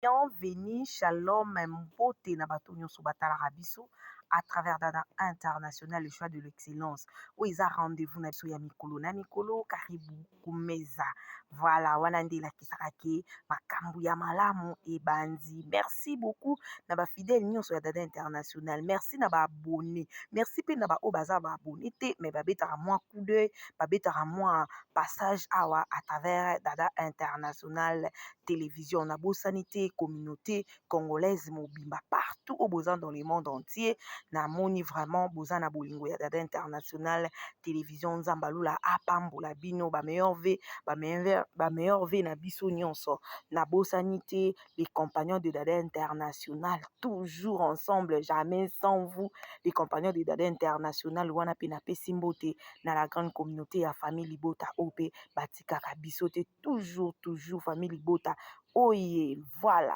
Bienvenue, shalom, mbote na bato nyonso batalaka biso à travers Dada International, le choix de l'excellence. Où ils a rendez-vous na biso ya mikolo na mikolo, karibu kumeza. Voilà, wana nde la kisarake, makambu ya malamu e bandi. Merci beaucoup na ba fidèle nyonso ya Dada International. Merci na ba abonné. Merci pe na ba obaza ba abonné te, mais ba betara moi coup d'œil, ba betara moi passage awa à travers Dada International télévision. Na bo sanité communauté congolaise mobimba partout au besoin dans le monde entier. Na moni vraiment besoin na bolingo ya Dada International télévision Nzambalula apambola bino ba meilleur V na biso nyonso. Na bo sanité les compagnons de Dada International toujours ensemble jamais sans vous. Les compagnons de Dada International wana pe na pesimbote na la grande communauté ya famille Libota OP batika biso te toujours famille Libota. Oh yeah, voilà.